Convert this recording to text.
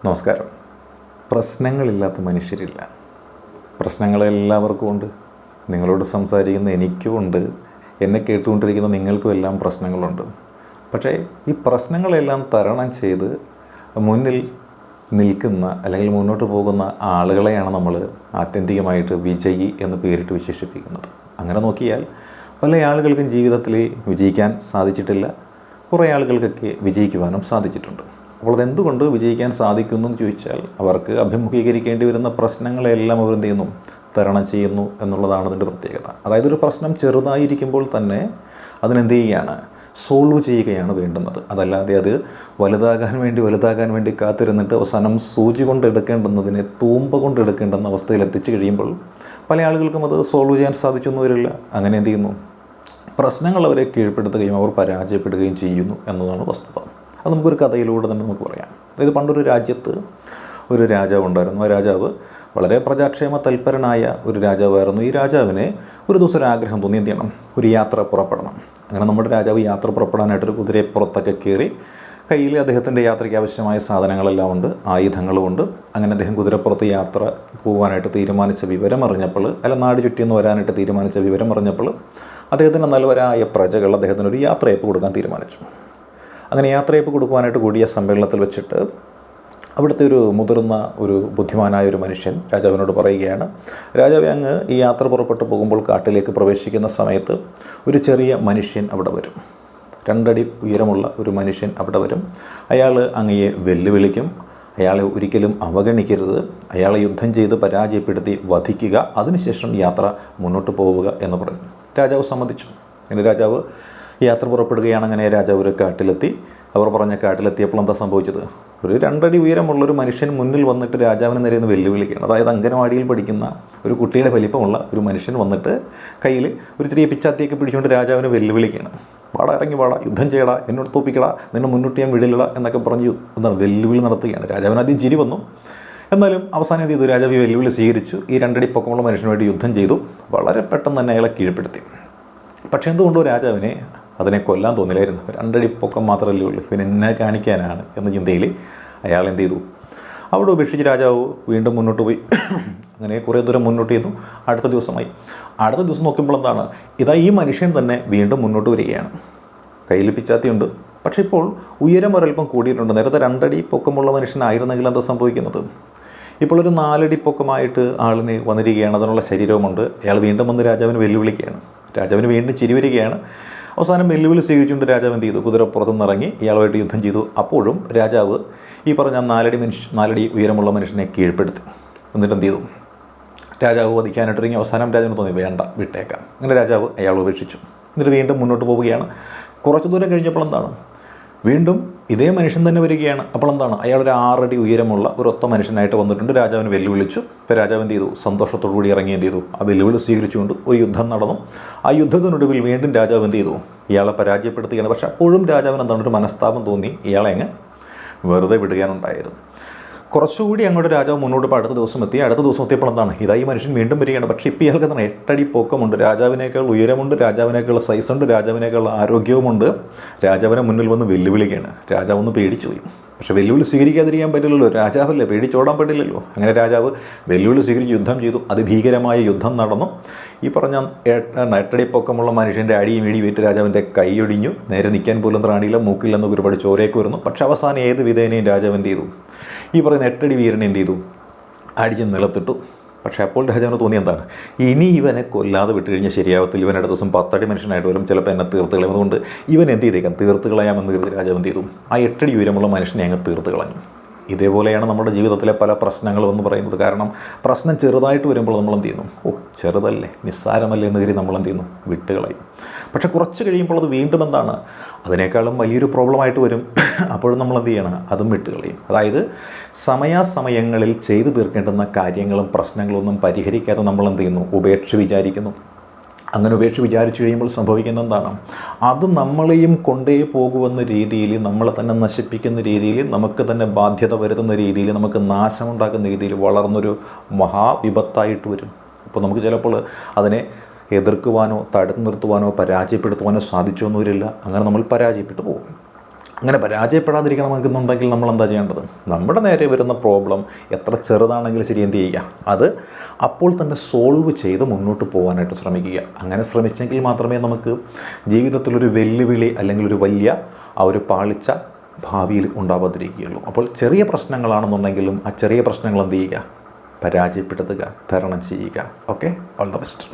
നമസ്കാരം. പ്രശ്നങ്ങളില്ലാത്ത മനുഷ്യരില്ല. പ്രശ്നങ്ങളെല്ലാവർക്കും ഉണ്ട്. നിങ്ങളോട് സംസാരിക്കുന്ന എനിക്കും ഉണ്ട്, എന്നെ കേട്ടുകൊണ്ടിരിക്കുന്ന നിങ്ങൾക്കും എല്ലാം പ്രശ്നങ്ങളുണ്ട്. പക്ഷേ ഈ പ്രശ്നങ്ങളെല്ലാം തരണം ചെയ്ത് മുന്നിൽ നിൽക്കുന്ന അല്ലെങ്കിൽ മുന്നോട്ട് പോകുന്ന ആളുകളെയാണ് നമ്മൾ ആത്യന്തികമായിട്ട് വിജയി എന്ന് പേരിട്ട് വിശേഷിപ്പിക്കുന്നത്. അങ്ങനെ നോക്കിയാൽ പല ആളുകൾക്കും ജീവിതത്തിൽ വിജയിക്കാൻ സാധിച്ചിട്ടില്ല, കുറേ ആളുകൾക്കൊക്കെ വിജയിക്കുവാനും സാധിച്ചിട്ടുണ്ട്. അപ്പോൾ അതെന്തുകൊണ്ട് വിജയിക്കാൻ സാധിക്കുന്നു എന്ന് ചോദിച്ചാൽ അവർക്ക് അഭിമുഖീകരിക്കേണ്ടി വരുന്ന പ്രശ്നങ്ങളെല്ലാം അവർ എന്ത് ചെയ്യുന്നു, തരണം ചെയ്യുന്നു എന്നുള്ളതാണ് അതിൻ്റെ പ്രത്യേകത. അതായത് ഒരു പ്രശ്നം ചെറുതായിരിക്കുമ്പോൾ തന്നെ അതിനെന്ത് ചെയ്യുകയാണ്, സോൾവ് ചെയ്യുകയാണ് വേണ്ടുന്നത്. അതല്ലാതെ അത് വലുതാകാൻ വേണ്ടി കാത്തിരുന്നിട്ട് അവസാനം സൂചി കൊണ്ട് എടുക്കേണ്ടുന്നതിനെ തൂമ്പ കൊണ്ട് എടുക്കേണ്ടുന്ന അവസ്ഥയിൽ എത്തിച്ചു കഴിയുമ്പോൾ പല ആളുകൾക്കും അത് സോൾവ് ചെയ്യാൻ സാധിച്ചൊന്നും വരില്ല. അങ്ങനെ എന്ത് ചെയ്യുന്നു, പ്രശ്നങ്ങൾ അവരെ കീഴ്പ്പെടുത്തുകയും അവർ പരാജയപ്പെടുകയും ചെയ്യുന്നു എന്നതാണ് വസ്തുത. അത് നമുക്കൊരു കഥയിലൂടെ തന്നെ നമുക്ക് പറയാം. അതായത് പണ്ടൊരു രാജ്യത്ത് ഒരു രാജാവ് ഉണ്ടായിരുന്നു. ആ രാജാവ് വളരെ പ്രജാക്ഷേമ തൽപരനായ ഒരു രാജാവായിരുന്നു. ഈ രാജാവിന് ഒരു ദിവസം ഒരു ആഗ്രഹം തോന്നി, എന്ത് ചെയ്യണം, ഒരു യാത്ര പുറപ്പെടണം. അങ്ങനെ നമ്മുടെ രാജാവ് യാത്ര പുറപ്പെടാനായിട്ടൊരു കുതിരപ്പുറത്തൊക്കെ കയറി. കയ്യിൽ അദ്ദേഹത്തിൻ്റെ യാത്രയ്ക്ക് ആവശ്യമായ സാധനങ്ങളെല്ലാം ഉണ്ട്, ആയുധങ്ങളുമുണ്ട്. അങ്ങനെ അദ്ദേഹം കുതിരപ്പുറത്ത് യാത്ര പോകാനായിട്ട് തീരുമാനിച്ച വിവരം അറിഞ്ഞപ്പോൾ, നാട് ചുറ്റിയൊന്ന് വരാനായിട്ട് തീരുമാനിച്ച വിവരം അറിഞ്ഞപ്പോൾ അദ്ദേഹത്തിൻ്റെ നല്ലവരായ പ്രജകൾ അദ്ദേഹത്തിന് ഒരു യാത്രയപ്പ് കൊടുക്കാൻ തീരുമാനിച്ചു. അങ്ങനെ യാത്രയപ്പ് കൊടുക്കുവാനായിട്ട് കൂടിയ സമ്മേളനത്തിൽ വെച്ചിട്ട് അവിടുത്തെ ഒരു മുതിർന്ന ഒരു ബുദ്ധിമാനായ ഒരു മനുഷ്യൻ രാജാവിനോട് പറയുകയാണ്, രാജാവേ, അങ്ങ് ഈ യാത്ര പുറപ്പെട്ടു പോകുമ്പോൾ കാട്ടിലേക്ക് പ്രവേശിക്കുന്ന സമയത്ത് ഒരു ചെറിയ മനുഷ്യൻ അവിടെ വരും. 2 അടി ഉയരമുള്ള ഒരു മനുഷ്യൻ അവിടെ വരും. അയാൾ അങ്ങയെ വെല്ലുവിളിക്കും. അയാളെ ഒരിക്കലും അവഗണിക്കരുത്. അയാളെ യുദ്ധം ചെയ്ത് പരാജയപ്പെടുത്തി വധിക്കുക. അതിനുശേഷം യാത്ര മുന്നോട്ട് പോവുക എന്ന് പറഞ്ഞു. രാജാവ് സമ്മതിച്ചു. അങ്ങനെ രാജാവ് യാത്ര പുറപ്പെടുകയാണ്. അങ്ങനെ രാജാവ് ഒരു കാട്ടിലെത്തി. അവർ പറഞ്ഞ കാട്ടിലെത്തിയപ്പോൾ എന്താ സംഭവിച്ചത്, ഒരു 2 അടി ഉയരമുള്ളൊരു മനുഷ്യൻ മുന്നിൽ വന്നിട്ട് രാജാവിന് നേരെ ഒന്ന് വെല്ലുവിളിക്കുകയാണ്. അതായത് അംഗനവാടിയിൽ പഠിക്കുന്ന ഒരു കുട്ടിയുടെ വലിപ്പമുള്ള ഒരു മനുഷ്യൻ വന്നിട്ട് കയ്യിൽ ഒരു ചെറിയ പിച്ചാത്തിയൊക്കെ പിടിച്ചുകൊണ്ട് രാജാവിനെ വെല്ലുവിളിക്കുകയാണ്. വാടാ, ഇറങ്ങി വാടാ, യുദ്ധം ചെയ്യടാ, എന്നോട് തോപ്പിക്കടാ, നിന്നെ മുന്നോട്ട് ഞാൻ വിടില്ലടാ എന്നൊക്കെ പറഞ്ഞു വെല്ലുവിളി നടത്തുകയാണ്. രാജാവിന് ആദ്യം ചിരി വന്നു. എന്നാലും അവസാനം എന്ത് ചെയ്തു, രാജാവ് ഈ വെല്ലുവിളി സ്വീകരിച്ചു. ഈ 2 അടി പൊക്കമുള്ള മനുഷ്യനുമായിട്ട് യുദ്ധം ചെയ്തു. വളരെ പെട്ടെന്ന് തന്നെ അയാളെ കീഴ്പ്പെടുത്തി. പക്ഷേ എന്തുകൊണ്ടോ രാജാവിനെ അതിനെ കൊല്ലാൻ തോന്നില്ലായിരുന്നു. 2 അടി പൊക്കം മാത്രമല്ലേ ഉള്ളൂ, പിന്നെ എന്നെ കാണിക്കാനാണ് എന്ന ചിന്തയിൽ അയാൾ എന്ത് ചെയ്തു, അവിടെ ഉപേക്ഷിച്ച് രാജാവ് വീണ്ടും മുന്നോട്ട് പോയി. അങ്ങനെ കുറേ ദൂരം മുന്നോട്ട് ചെയ്തു. അടുത്ത ദിവസം നോക്കുമ്പോൾ എന്താണ്, ഇതാ ഈ മനുഷ്യൻ തന്നെ വീണ്ടും മുന്നോട്ട് വരികയാണ്. കയ്യിൽ പിച്ചാത്തിയുണ്ട്. പക്ഷേ ഇപ്പോൾ ഉയരം ഒരൽപ്പം കൂടിയിട്ടുണ്ട്. നേരത്തെ 2 അടി പൊക്കമുള്ള മനുഷ്യനായിരുന്നെങ്കിൽ എന്താ സംഭവിക്കുന്നത്, ഇപ്പോൾ ഒരു 4 അടി പൊക്കമായിട്ട് ആളിന് വന്നിരിക്കുകയാണ്. അതിനുള്ള ശരീരവുമുണ്ട്. അയാൾ വീണ്ടും വന്ന് രാജാവിന് വെല്ലുവിളിക്കുകയാണ്. രാജാവിന് വീണ്ടും ചിരി വരികയാണ്. അവസാനം വെല്ലുവിളി സ്വീകരിച്ചുകൊണ്ട് രാജാവ് എന്ത് ചെയ്തു, കുതിരപ്പുറത്തുനിന്ന് ഇറങ്ങി ഇയാളുമായിട്ട് യുദ്ധം ചെയ്തു. അപ്പോഴും രാജാവ് ഈ പറഞ്ഞ 4 അടി ഉയരമുള്ള മനുഷ്യനെ കീഴ്പ്പെടുത്തി. എന്നിട്ട് എന്ത് ചെയ്തു, രാജാവ് വധിക്കാനായിട്ടിറങ്ങി. അവസാനം രാജാവിന് തോന്നി, വേണ്ട, വിട്ടേക്കാം. അങ്ങനെ രാജാവ് അയാൾ ഉപേക്ഷിച്ചു. എന്നിട്ട് വീണ്ടും മുന്നോട്ട് പോവുകയാണ്. കുറച്ച് ദൂരം കഴിഞ്ഞപ്പോൾ എന്താണ്, വീണ്ടും ഇതേ മനുഷ്യൻ തന്നെ വരികയാണ്. അപ്പോൾ എന്താണ്, അയാൾ ഒരു 6 അടി ഉയരമുള്ള ഒരു ഒത്ത മനുഷ്യനായിട്ട് വന്നിട്ടുണ്ട്. രാജാവിന് വെല്ലുവിളിച്ചു. ഇപ്പോൾ രാജാവ് എന്ത് ചെയ്തു, സന്തോഷത്തോടു കൂടി ഇറങ്ങി എന്ത് ചെയ്തു, ആ വെല്ലുവിളി സ്വീകരിച്ചുകൊണ്ട് ഒരു യുദ്ധം നടന്നു. ആ യുദ്ധത്തിനൊടുവിൽ വീണ്ടും രാജാവ് എന്ത് ചെയ്തു, ഇയാളെ പരാജയപ്പെടുത്തുകയാണ്. പക്ഷേ അപ്പോഴും രാജാവിന് എന്താണ്, ഒരു മനസ്താപം തോന്നി. ഇയാളെ അങ്ങ് വെറുതെ വിടുകയാണുണ്ടായിരുന്നു. കുറച്ചുകൂടി അങ്ങോട്ട് രാജാവ് മുന്നോട്ട് ഇപ്പോൾ അടുത്ത ദിവസം എത്തിയപ്പോൾ എന്താണ്, ഇതായി മനുഷ്യൻ വീണ്ടും വരികയാണ്. പക്ഷേ ഇപ്പോൾ ഇയാൾക്ക് എന്താണ്, 8 അടി പൊക്കമുണ്ട്, രാജാവിനേക്കാൾ ഉയരമുണ്ട്, രാജാവിനേക്കാൾ സൈസുണ്ട്, രാജാവിനേക്കാൾ ആരോഗ്യവുമുണ്ട്. രാജാവിനെ മുന്നിൽ വന്ന് വെല്ലുവിളിക്കുകയാണ്. രാജാവ് ഒന്ന് പേടിച്ചു പോയി. പക്ഷേ വെല്ലുവിളി സ്വീകരിക്കാതിരിക്കാൻ പറ്റില്ലല്ലോ, രാജാവല്ലേ, പേടിച്ചോടാൻ പറ്റില്ലല്ലോ. അങ്ങനെ രാജാവ് വെല്ലുവിളി സ്വീകരിച്ച് യുദ്ധം ചെയ്തു. അതിഭീകരമായ യുദ്ധം നടന്നു. ഈ പറഞ്ഞ 8 അടി പൊക്കമുള്ള മനുഷ്യൻ്റെ അടിയും ഇടിവേറ്റ് രാജാവിൻ്റെ കൈയൊടിഞ്ഞു. നേരെ നിൽക്കാൻ പോലും ത്രാണിയില്ല, മൂക്കിൽ നിന്ന് ഒരുപാട് ചോരയൊക്കെ വരുന്നു. പക്ഷേ അവസാനം ഏത് വിധേനയും രാജാവ് എന്ത് ചെയ്തു, ഈ പറയുന്ന 8 അടി വീരനെ എന്ത് ചെയ്തു, അടിച്ച് നിലത്തിട്ടു. പക്ഷേ അപ്പോൾ രാജാവിന് തോന്നി, എന്താണ്, ഇനി ഇവനെ കൊല്ലാതെ വിട്ട് കഴിഞ്ഞാൽ ശരിയാവത്തില്ല, ഇവൻ അടുത്ത ദിവസം 10 അടി മനുഷ്യനായിട്ട് വരും, ചിലപ്പോൾ എന്നെ തീർത്ത് കളയും. അതുകൊണ്ട് ഇവൻ എന്ത് ചെയ്തേക്കാം, തീർത്ത് കളയാമെന്ന് കരുതി രാജാവ് എന്ത് ചെയ്തു, ആ 8 അടി ഉയരമുള്ള മനുഷ്യനെ അങ്ങ് തീർത്ത് കളഞ്ഞു. ഇതേപോലെയാണ് നമ്മുടെ ജീവിതത്തിലെ പല പ്രശ്നങ്ങളും എന്ന് പറയുന്നത്. കാരണം പ്രശ്നം ചെറുതായിട്ട് വരുമ്പോൾ നമ്മൾ എന്ത് ചെയ്യുന്നു, ചെറുതല്ലേ, നിസ്സാരമല്ലേ എന്ന് കരുതി നമ്മൾ എന്ത് ചെയ്യുന്നു, വിട്ടുകളയും. പക്ഷെ കുറച്ച് കഴിയുമ്പോൾ അത് വീണ്ടും എന്താണ്, അതിനേക്കാളും വലിയൊരു പ്രോബ്ലമായിട്ട് വരും. അപ്പോഴും നമ്മൾ എന്ത് ചെയ്യണം, അതും വിട്ടുകളയും. അതായത് സമയാസമയങ്ങളിൽ ചെയ്തു തീർക്കേണ്ടുന്ന കാര്യങ്ങളും പ്രശ്നങ്ങളൊന്നും പരിഹരിക്കാതെ നമ്മൾ എന്ത് ചെയ്യുന്നു, ഉപേക്ഷ വിചാരിക്കുന്നു. അങ്ങനെ ഉപേക്ഷ വിചാരിച്ചു കഴിയുമ്പോൾ സംഭവിക്കുന്ന എന്താണ്, അത് നമ്മളെയും കൊണ്ടേ പോകുമെന്ന രീതിയിൽ, നമ്മളെ തന്നെ നശിപ്പിക്കുന്ന രീതിയിൽ, നമുക്ക് തന്നെ ബാധ്യത വരുത്തുന്ന രീതിയിൽ, നമുക്ക് നാശമുണ്ടാക്കുന്ന രീതിയിൽ വളർന്നൊരു മഹാവിപത്തായിട്ട് വരും. അപ്പോൾ നമുക്ക് ചിലപ്പോൾ അതിനെ എതിർക്കുവാനോ തടുത്തു നിർത്തുവാനോ പരാജയപ്പെടുത്തുവാനോ സാധിച്ചൊന്നും വരില്ല. അങ്ങനെ നമ്മൾ പരാജയപ്പെട്ടു പോകും. അങ്ങനെ പരാജയപ്പെടാതിരിക്കണമെന്നുണ്ടെങ്കിൽ നമ്മൾ എന്താ ചെയ്യേണ്ടത്? നമ്മുടെ നേരെ വരുന്ന പ്രോബ്ലം എത്ര ചെറുതാണെങ്കിലും ശരി എന്ത് ചെയ്യുക, അത് അപ്പോൾ തന്നെ സോൾവ് ചെയ്ത് മുന്നോട്ട് പോകാനായിട്ട് ശ്രമിക്കുക. അങ്ങനെ ശ്രമിച്ചെങ്കിൽ മാത്രമേ നമുക്ക് ജീവിതത്തിലൊരു വെല്ലുവിളി അല്ലെങ്കിൽ ഒരു വലിയ ആ ഒരു പാളിച്ച ഭാവിയിൽ ഉണ്ടാവാതിരിക്കുകയുള്ളൂ. അപ്പോൾ ചെറിയ പ്രശ്നങ്ങളാണെന്നുണ്ടെങ്കിലും ആ ചെറിയ പ്രശ്നങ്ങൾ എന്ത് ചെയ്യുക, പരാജയപ്പെടുത്തുക, തരണം ചെയ്യുക. Okay, all the best.